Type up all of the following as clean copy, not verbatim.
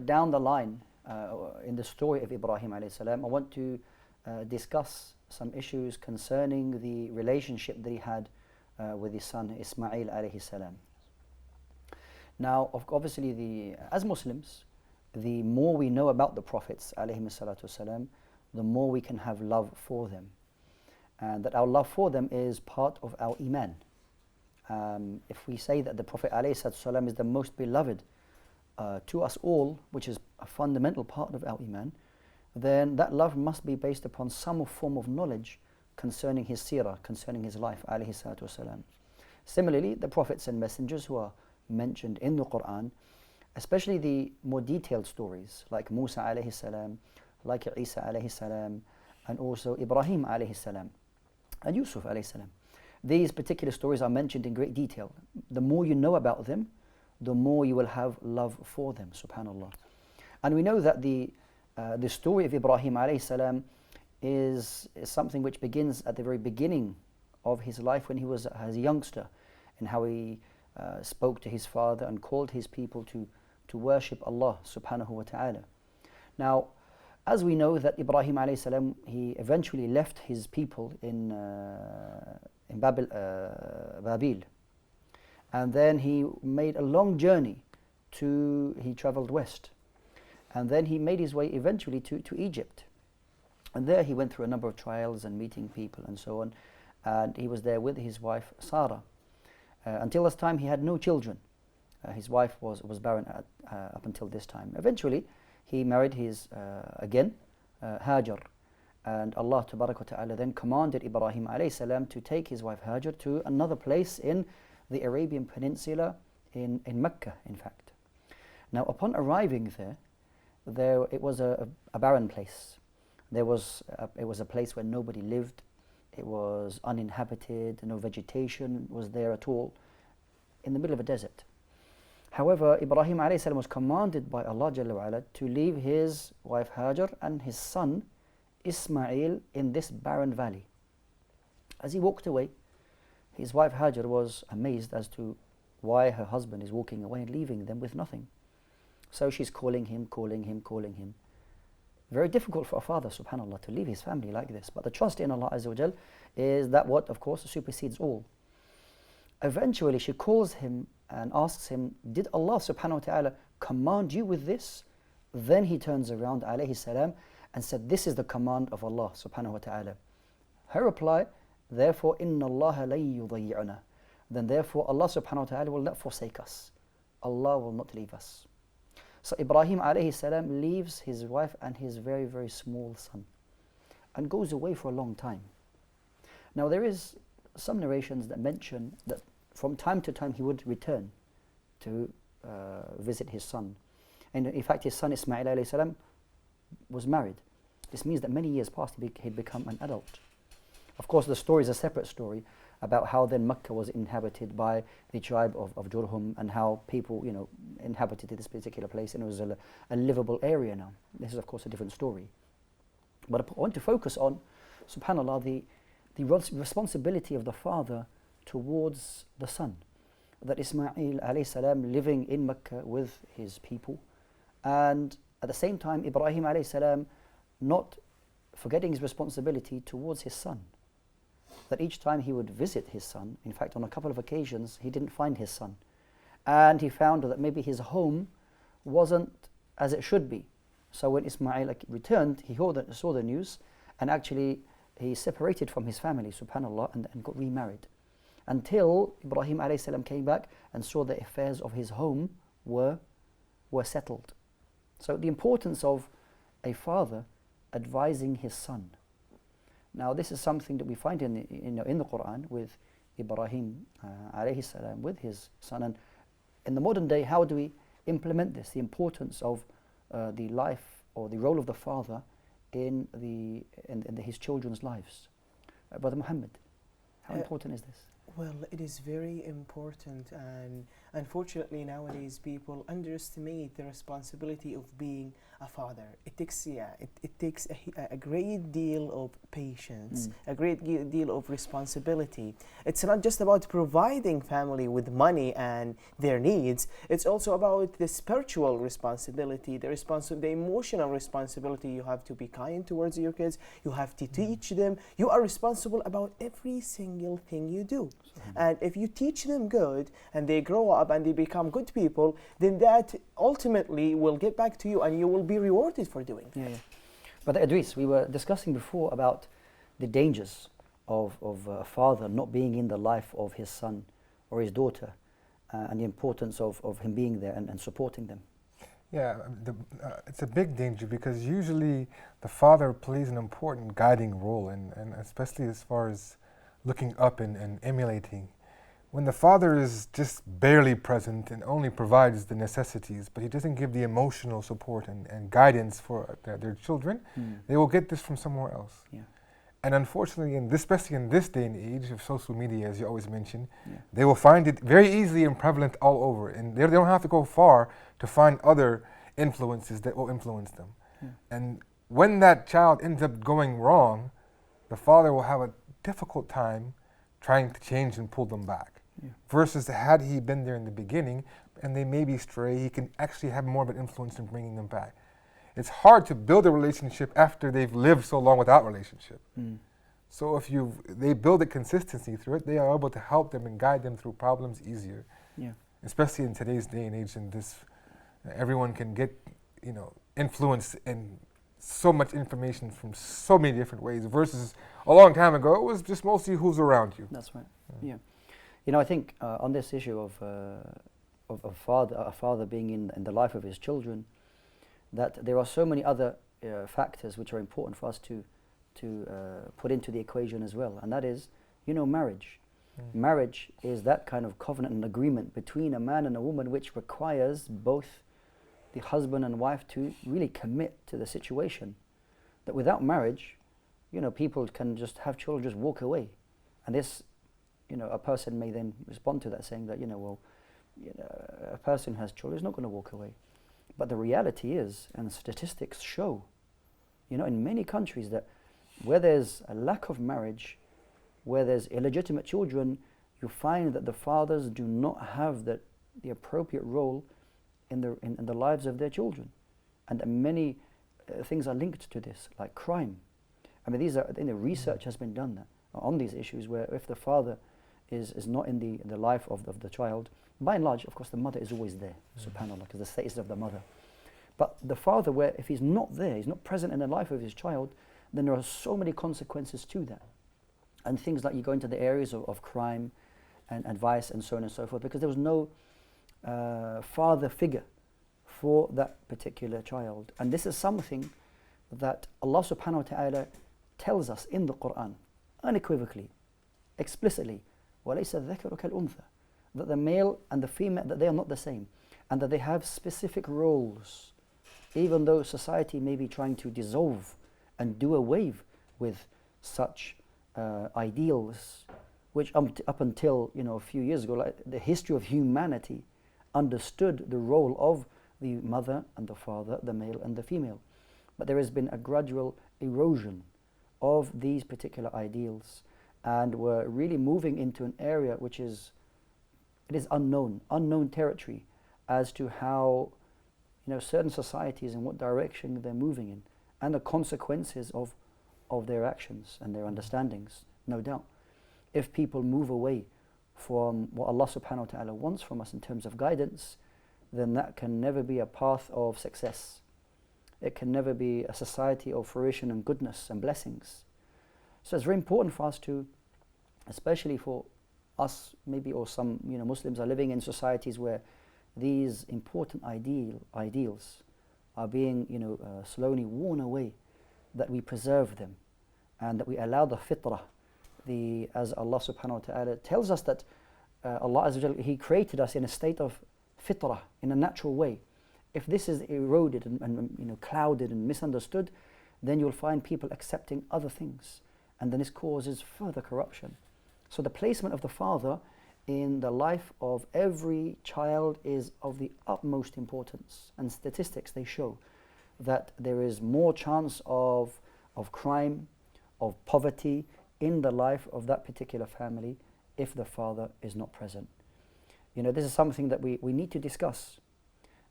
down the line in the story of Ibrahim alayhi salam, I want to discuss some issues concerning the relationship that he had with his son Ismael alayhi salam. Now, obviously, as Muslims, the more we know about the Prophets alayhi salatu salam, the more we can have love for them, and that our love for them is part of our iman. If we say that the Prophet alayhi salatu salam is the most beloved to us all, which is a fundamental part of our iman, then that love must be based upon some form of knowledge concerning his seerah, concerning his life alayhi salatu wasalam. Similarly, the prophets and messengers who are mentioned in the Quran, especially the more detailed stories like Musa alayhi salam, like Isa alayhi salam, and also Ibrahim alayhi salam, and Yusuf alayhi salam. These particular stories are mentioned in great detail. The more you know about them, the more you will have love for them, subhanallah. And we know that the story of Ibrahim alayhi salam is something which begins at the very beginning of his life when he was as a youngster, and how he spoke to his father and called his people to worship Allah subhanahu wa ta'ala. Now, as we know that Ibrahim alayhi salam, he eventually left his people in Babil, and then he made a long journey he traveled west, and then he made his way eventually to Egypt, and there he went through a number of trials and meeting people and so on, and he was there with his wife Sarah. Until this time he had no children. His wife was barren up until this time. Eventually he married his Hajar, and Allah Tabaraka wa Ta'ala then commanded Ibrahim alayhi salam to take his wife Hajar to another place in the Arabian Peninsula, in Mecca in fact. Now, upon arriving there it was a barren place. It was a place where nobody lived. It was uninhabited, no vegetation was there at all, in the middle of a desert. However, Ibrahim alayhi salam was commanded by Allah Jalla wa Ala to leave his wife Hajar and his son Ismael in this barren valley. As he walked away, his wife Hajar was amazed as to why her husband is walking away and leaving them with nothing. So she's calling him. Very difficult for a father, subhanAllah, to leave his family like this. But the trust in Allah Azza wa Jal is that what, of course, supersedes all. Eventually, she calls him and asks him, did Allah subhanahu wa ta'ala command you with this? Then he turns around, alayhi salam, and said, this is the command of Allah subhanahu wa ta'ala. Her reply, therefore, inna Allah lan yudayya'na. Then therefore, Allah subhanahu wa ta'ala will not forsake us. Allah will not leave us. So Ibrahim alayhi salam leaves his wife and his very, very small son and goes away for a long time. Now, there is some narrations that mention that from time to time he would return to visit his son. And in fact, his son Ismael alayhi salam was married. This means that many years passed, he'd become an adult. Of course, the story is a separate story about how then Mecca was inhabited by the tribe of Jurhum, and how people, inhabited this particular place, and it was a livable area now. This is, of course, a different story. But I want to focus on, subhanAllah, the responsibility of the father towards the son. That Ismail alayhi salam living in Mecca with his people, and at the same time Ibrahim alayhi salam not forgetting his responsibility towards his son. That each time he would visit his son, in fact on a couple of occasions he didn't find his son, and he found that maybe his home wasn't as it should be. So when Ismail returned, he saw the news, and actually he separated from his family, subhanAllah, and got remarried, until Ibrahim alayhi salam came back and saw the affairs of his home were settled. So the importance of a father advising his son. Now, this is something that we find in the Quran with Ibrahim alayhi salam with his son. And in the modern day, how do we implement this? The importance of the life or the role of the father in his children's lives. Brother Muhammad, how important is this? Well, it is very important, and unfortunately nowadays people underestimate the responsibility of being a father. It takes, it takes a great deal of patience, a great deal of responsibility. It's not just about providing family with money and their needs. It's also about the spiritual responsibility, the emotional responsibility. You have to be kind towards your kids. You have to teach them. You are responsible about every single thing you do. And if you teach them good and they grow up and they become good people, then that ultimately will get back to you and you will be rewarded for doing that. Yeah. But Idris, we were discussing before about the dangers of a father not being in the life of his son or his daughter, and the importance of him being there and supporting them. Yeah, it's a big danger because usually the father plays an important guiding role, and especially as far as looking up and emulating. When the father is just barely present and only provides the necessities, but he doesn't give the emotional support and guidance for their children, they will get this from somewhere else. Yeah. And unfortunately, especially in this day and age of social media, as you always mention, they will find it very easily and prevalent all over. And they don't have to go far to find other influences that will influence them. And when that child ends up going wrong, the father will have a difficult time trying to change and pull them back. Versus had he been there in the beginning and they maybe stray, he can actually have more of an influence in bringing them back. It's hard to build a relationship after they've lived so long without relationship. So if they build a consistency through it, they are able to help them and guide them through problems easier. Especially in today's day and age, and this, everyone can get, influence and so much information from so many different ways. Versus a long time ago, it was just mostly who's around you. That's right. Yeah. I think on this issue of a father being in the life of his children, that there are so many other factors which are important for us to put into the equation as well, and that is, marriage. Marriage is that kind of covenant and agreement between a man and a woman which requires both the husband and wife to really commit to the situation. That without marriage, people can just have children, just walk away, and this. A person may then respond to that saying that, a person who has children is not going to walk away. But the reality is, and statistics show, in many countries that where there's a lack of marriage, where there's illegitimate children, you find that the fathers do not have the appropriate role in the lives of their children. And many things are linked to this, like crime. I mean, research has been done on these issues, where if the father is not in the life of the child, by and large, of course, the mother is always there, subhanAllah, because the status of the mother. But the father, where if he's not there, he's not present in the life of his child, then there are so many consequences to that. And things like you go into the areas of crime and vice and so on and so forth, because there was no father figure for that particular child. And this is something that Allah subhanahu wa ta'ala tells us in the Quran, unequivocally, explicitly, وَلَيْسَ الذَّكَرُ كَالْأُنْثَى, that the male and the female, that they are not the same, and that they have specific roles, even though society may be trying to dissolve and do away with such ideals, which up until a few years ago, like the history of humanity understood the role of the mother and the father, the male and the female. But there has been a gradual erosion of these particular ideals, and we're really moving into an area which is unknown territory as to how certain societies and what direction they're moving in, and the consequences of their actions and their understandings, no doubt. If people move away from what Allah subhanahu wa ta'ala wants from us in terms of guidance, then that can never be a path of success. It can never be a society of fruition and goodness and blessings. So it's very important for us to, especially for us maybe, or some Muslims are living in societies where these important ideals are being slowly worn away, that we preserve them and that we allow the fitrah, as Allah subhanahu wa ta'ala tells us that Allah Azza wa Jalla, He created us in a state of fitrah, in a natural way. If this is eroded and clouded and misunderstood, then you'll find people accepting other things, and then this causes further corruption. So the placement of the father in the life of every child is of the utmost importance. And statistics, they show that there is more chance of crime, of poverty in the life of that particular family if the father is not present. This is something that we need to discuss.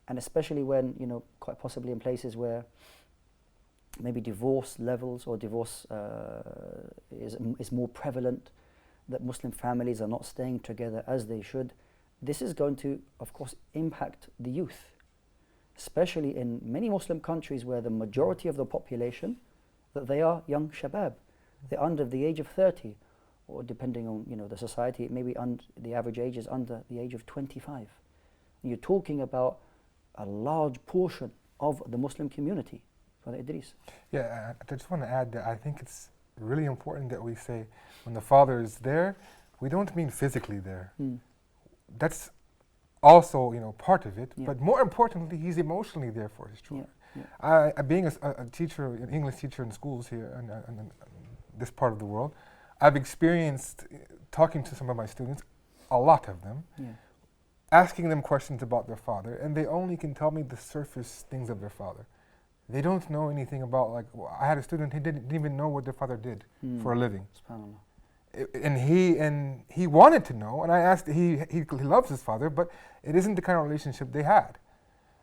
And especially when, quite possibly in places where maybe divorce levels or divorce is more prevalent, that Muslim families are not staying together as they should, this is going to, of course, impact the youth, especially in many Muslim countries where the majority of the population, that they are young shabab. They're under the age of 30, or depending on the society, maybe the average age is under the age of 25. And you're talking about a large portion of the Muslim community. Brother Idris. Yeah, I just want to add that I think it's really important that we say when the father is there, we don't mean physically there. That's also part of it, but more importantly, he's emotionally there for his children. Being a teacher, an English teacher in schools here in this part of the world, I've experienced talking to some of my students, a lot of them, asking them questions about their father, and they only can tell me the surface things of their father. They don't know anything about, like, I had a student, he didn't even know what their father did for a living. And he wanted to know, and I asked, he loves his father, but it isn't the kind of relationship they had.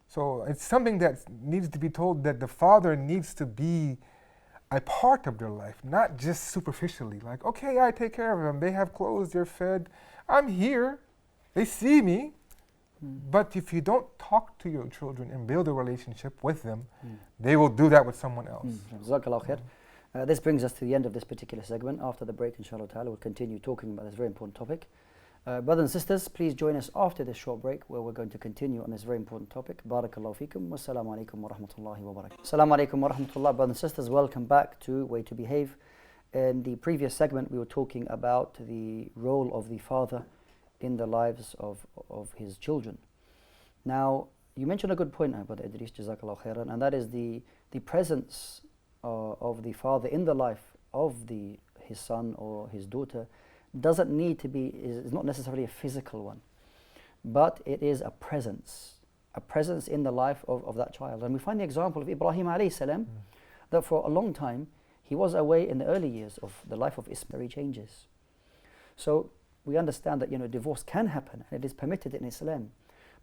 So it's something that needs to be told, that the father needs to be a part of their life, not just superficially, like, okay, I take care of them, they have clothes, they're fed, I'm here, they see me. But if you don't talk to your children and build a relationship with them, they will do that with someone else. Jazakallah khair. This brings us to the end of this particular segment. After the break, inshallah ta'ala, we'll continue talking about this very important topic. Brothers and sisters, please join us after this short break where we're going to continue on this very important topic. Barakallahu feekum. Wassalamu alaikum wa rahmatullahi wa barakatuh. Assalamu alaikum wa rahmatullah. Brothers and sisters, welcome back to Way to Behave. In the previous segment, we were talking about the role of the father in the lives of his children. Now, you mentioned a good point, Brother Idris, Jazakallah khairan, and that is the presence of the father in the life of his son or his daughter doesn't need to be, is not necessarily a physical one, but it is a presence in the life of that child. And we find the example of Ibrahim alayhi salam, that for a long time, he was away in the early years of the life of Ismael. Changes. So, we understand that divorce can happen and it is permitted in Islam,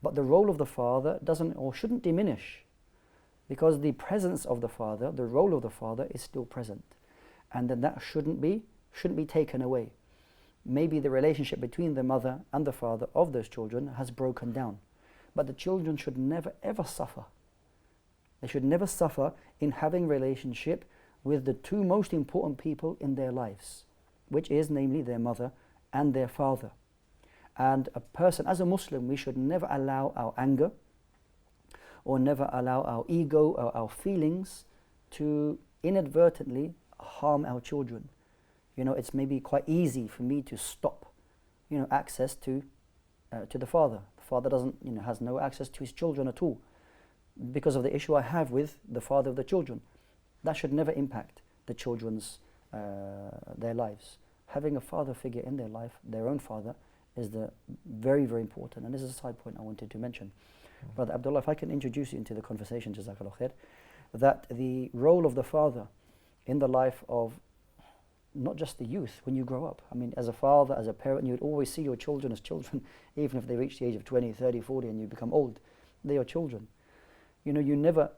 but the role of the father doesn't or shouldn't diminish, because the presence of the father, the role of the father is still present, and then that shouldn't be taken away. Maybe the relationship between the mother and the father of those children has broken down, but the children should never ever suffer. They should never suffer in having relationship with the two most important people in their lives, which is namely their mother and their father. And a person, as a Muslim, we should never allow our anger or never allow our ego or our feelings to inadvertently harm our children. It's maybe quite easy for me to stop, access to the father. The father doesn't, has no access to his children at all because of the issue I have with the father of the children. That should never impact the children's their lives. Having a father figure in their life, their own father, is very, very important. And this is a side point I wanted to mention. Brother Abdullah, if I can introduce you into the conversation, Jazakallah khair, that the role of the father in the life of not just the youth when you grow up. I mean, as a father, as a parent, you would always see your children as children, even if they reach the age of 20, 30, 40 and you become old. They are children. You never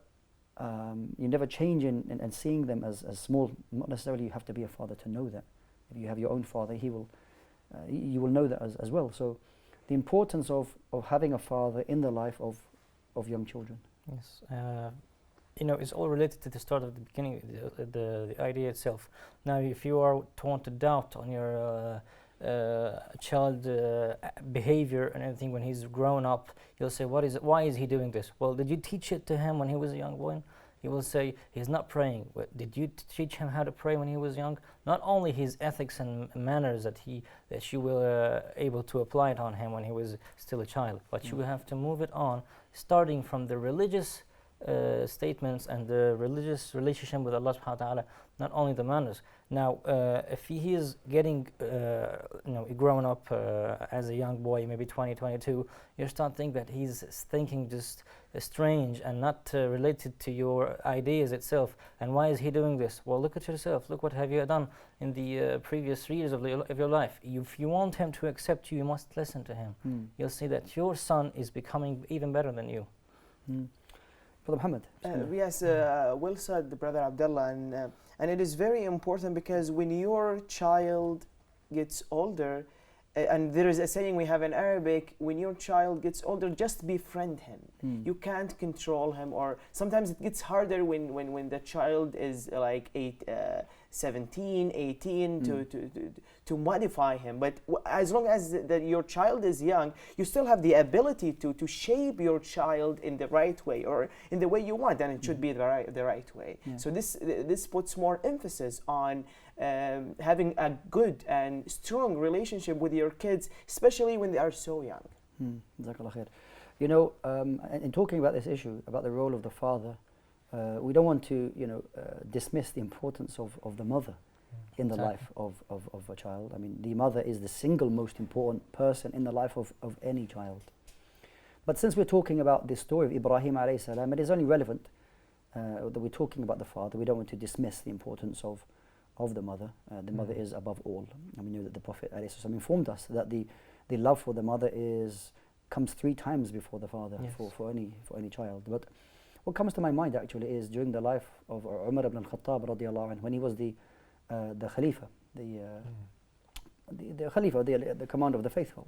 change in seeing them as small. Not necessarily you have to be a father to know that. If you have your own father, you will know that as well. So the importance of having a father in the life of young children. Yes, it's all related to the start of the beginning, the idea itself. Now, if you are taught to doubt on your child behavior and everything when he's grown up, you'll say, why is he doing this? Well, did you teach it to him when he was a young boy? He will say, he's not praying. Did you teach him how to pray when he was young? Not only his ethics and manners that you were able to apply it on him when he was still a child, but you have to move it on, starting from the religious statements and the religious relationship with Allah subhanahu wa ta'ala, not only the manners. Now, if he is getting, grown up as a young boy, maybe 20, 22, you start thinking that he's thinking just strange and not related to your ideas itself. And why is he doing this? Well, look at yourself. Look what have you done in the previous years of your life. If you want him to accept you, you must listen to him. You'll see that your son is becoming even better than you. Brother Muhammad. Yes, well said, Brother Abdullah. And it is very important because when your child gets older, and there is a saying we have in Arabic, when your child gets older, just befriend him. You can't control him, or sometimes it gets harder when the child is like 17, 18 to modify him. But as long as your child is young, you still have the ability to shape your child in the right way, or in the way you want, and it should be the right way. So this puts more emphasis on having a good and strong relationship with your kids, especially when they are so young. Jazakallah khair. You know, in talking about this issue, about the role of the father, we don't want to, dismiss the importance of the mother in the life of a child. I mean, the mother is the single most important person in the life of any child. But since we're talking about the story of Ibrahim alayhi salam, it is only relevant that we're talking about the father. We don't want to dismiss the importance of the mother. The mother is above all. And we know that the Prophet alayhi salam informed us that the love for the mother comes 3 times before the father. Yes. for any child. But what comes to my mind actually is during the life of Umar ibn al-Khattab radiallahu anhu, when he was the Khalifa, the Khalifa, the commander of the faithful,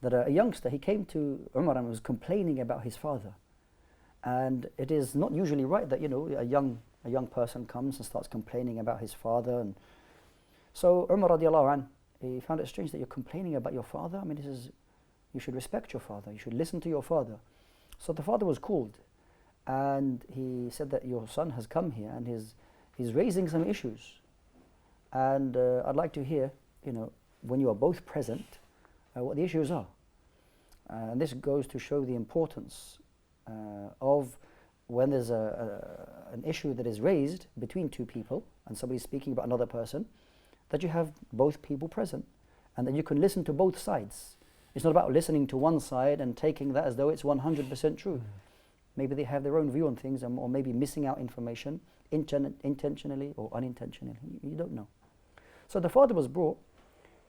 that a youngster, he came to Umar and was complaining about his father. And it is not usually right that, a young person comes and starts complaining about his father. And so Umar radiallahu anhu, he found it strange that you're complaining about your father. I mean, you should respect your father. You should listen to your father. So the father was called, and he said that your son has come here and he's raising some issues. And I'd like to hear, when you are both present, what the issues are. And this goes to show the importance of when there's an issue that is raised between 2 people and somebody's speaking about another person, that you have both people present and that you can listen to both sides. It's not about listening to one side and taking that as though it's 100% true. Maybe they have their own view on things, or maybe missing out information intentionally or unintentionally. You don't know. So the father was brought,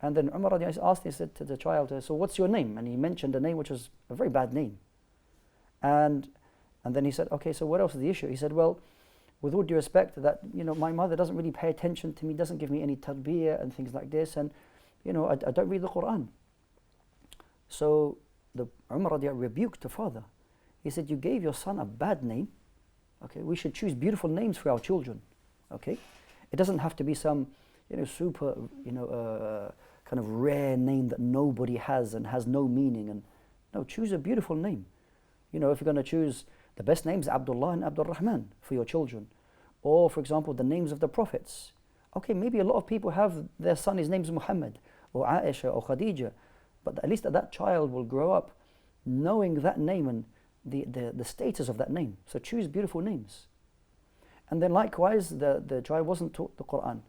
and then Umar asked, he said to the child, so what's your name? And he mentioned a name which was a very bad name. And then he said, okay, so what else is the issue? He said, well, with all due respect, that my mother doesn't really pay attention to me, doesn't give me any tarbiyah and things like this, and I don't read the Quran. So the Umar rebuked the father. He said, you gave your son a bad name. Okay, we should choose beautiful names for our children. Okay, it doesn't have to be some super kind of rare name that nobody has and has no meaning. And no, choose a beautiful name. If you're going to choose the best names, Abdullah and Abdul Rahman for your children, or for example the names of the prophets. Okay, maybe a lot of people have their son, his name's Muhammad or Aisha or Khadija, but at least that child will grow up knowing that name and the status of that name. So choose beautiful names. And then likewise, the child wasn't taught the Quran.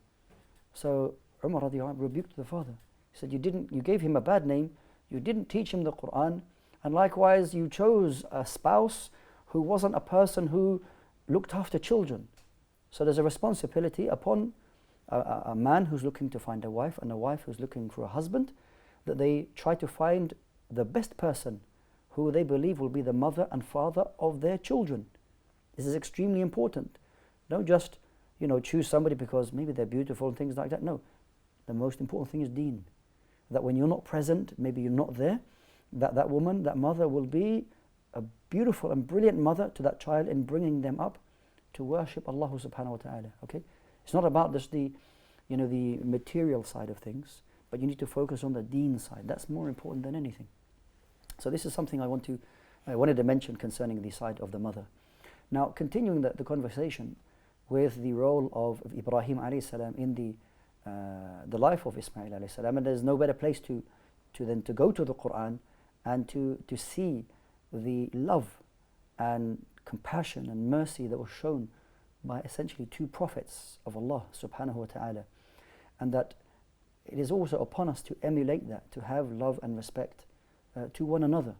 So Umar radiallahu anhu rebuked the father. He said, you gave him a bad name, you didn't teach him the Quran, and likewise you chose a spouse who wasn't a person who looked after children. So there's a responsibility upon a man who's looking to find a wife and a wife who's looking for a husband, that they try to find the best person who they believe will be the mother and father of their children. This is extremely important. Don't just, choose somebody because maybe they're beautiful and things like that. No, the most important thing is deen. That when you're not present, maybe you're not there, that woman, that mother will be a beautiful and brilliant mother to that child in bringing them up to worship Allah subhanahu wa ta'ala. Okay? It's not about just the material side of things, but you need to focus on the deen side. That's more important than anything. So this is something I wanted to mention concerning the side of the mother. Now, continuing the conversation with the role of Ibrahim alayhi salam in the life of Ismael alayhi salam, and there's no better place to go to the Quran and to see the love and compassion and mercy that was shown by essentially 2 prophets of Allah subhanahu wa ta'ala. and that it is also upon us to emulate that, to have love and respect to one another.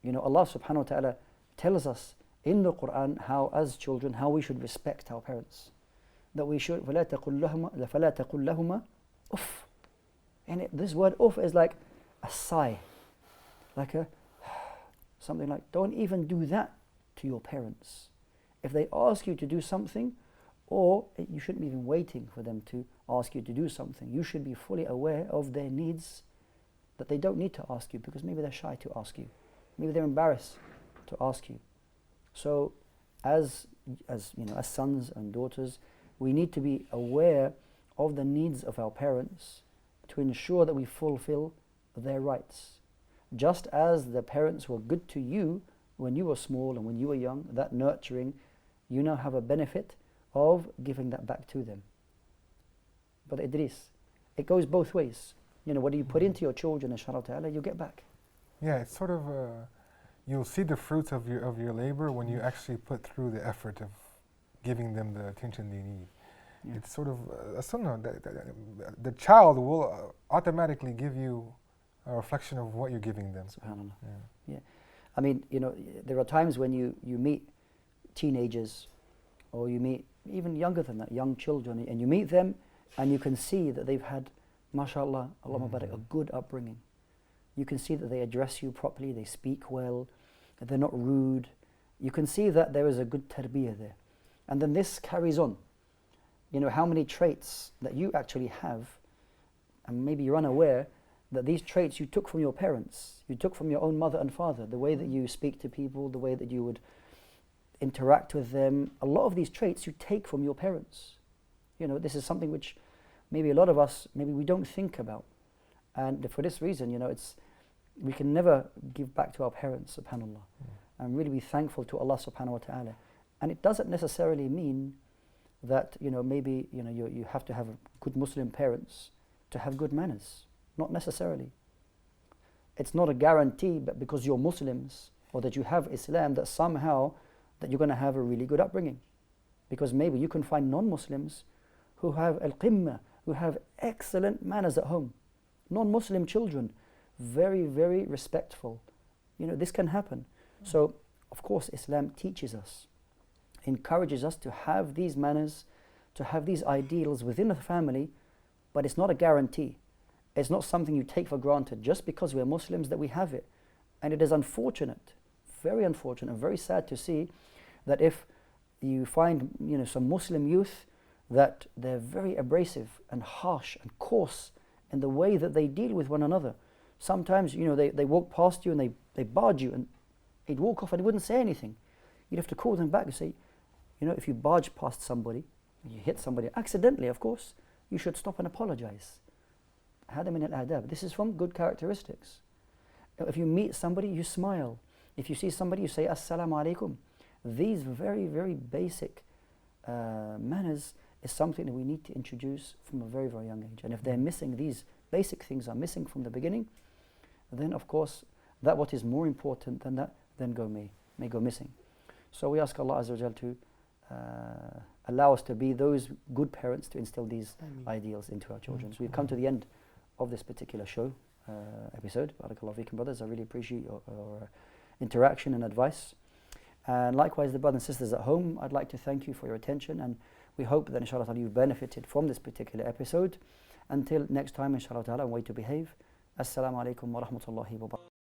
You know, Allah subhanahu wa ta'ala tells us in the Quran how, as children, how we should respect our parents. That we should, فَلَا تَقُلْ لَهُمَا أُفْ. And this word "uff" is like a sigh, like something like, don't even do that to your parents. If they ask you to do something, or you shouldn't be even waiting for them to ask you to do something. You should be fully aware of their needs, that they don't need to ask you because maybe they're shy to ask you. Maybe they're embarrassed to ask you. So as you know, as sons and daughters, we need to be aware of the needs of our parents to ensure that we fulfill their rights. Just as the parents were good to you when you were small and when you were young, that nurturing, you now have a benefit of giving that back to them. But Idris, it goes both ways. You know, what do you put into your children, inshallah ta'ala, you get back. Yeah, it's sort of, you'll see the fruits of your labor when you actually put through the effort of giving them the attention they need. Yeah. It's sort of a sunnah. The child will automatically give you a reflection of what you're giving them. SubhanAllah. Yeah. I mean, you know, there are times when you meet teenagers, or you meet even younger than that, young children, and you meet them and you can see that they've had, mashallah, Allahumma barak, a good upbringing. You can see that they address you properly, they speak well, that they're not rude. You can see that there is a good tarbiyah there. And then this carries on. You know, how many traits that you actually have, and maybe you're unaware that these traits you took from your parents, you took from your own mother and father, the way that you speak to people, the way that you would interact with them. A lot of these traits you take from your parents. You know, this is something which maybe a lot of us, maybe we don't think about. And for this reason, you know, we can never give back to our parents, subhanAllah, and really be thankful to Allah subhanahu wa ta'ala. And it doesn't necessarily mean that, you know, maybe, you know, you have to have good Muslim parents to have good manners. Not necessarily. It's not a guarantee, but because you're Muslims or that you have Islam, that somehow that you're going to have a really good upbringing. Because maybe you can find non-Muslims who have al-qimma, who have excellent manners at home. Non-Muslim children, very, very respectful. You know, this can happen. So, of course, Islam teaches us, encourages us to have these manners, to have these ideals within the family, but it's not a guarantee. It's not something you take for granted just because we're Muslims that we have it. And it is unfortunate, very unfortunate, and very sad to see that if you find, you know, some Muslim youth that they're very abrasive and harsh and coarse in the way that they deal with one another. Sometimes, you know, they walk past you and they barge you, and he'd walk off and he wouldn't say anything. You'd have to call them back and say, you know, if you barge past somebody, and you hit somebody accidentally, of course, you should stop and apologize. هذا من الآداب. This is from good characteristics. If you meet somebody, you smile. If you see somebody, you say Assalamu alaikum. These very, very basic manners is something that we need to introduce from a very, very young age. And if they're missing, these basic things are missing from the beginning, then of course that what is more important than that then may go missing. So we ask Allah Azza wa Jal to allow us to be those good parents to instill these ideals into our children. So we've come to the end of this particular show episode. Barakallahu feekum, brothers. I really appreciate your interaction and advice. And likewise, the brothers and sisters at home, I'd like to thank you for your attention, and we hope that inshallah ta'ala you've benefited from this particular episode. Until next time, inshallah ta'ala, way to behave. Assalamu alaikum wa rahmatullahi wa barakatuh.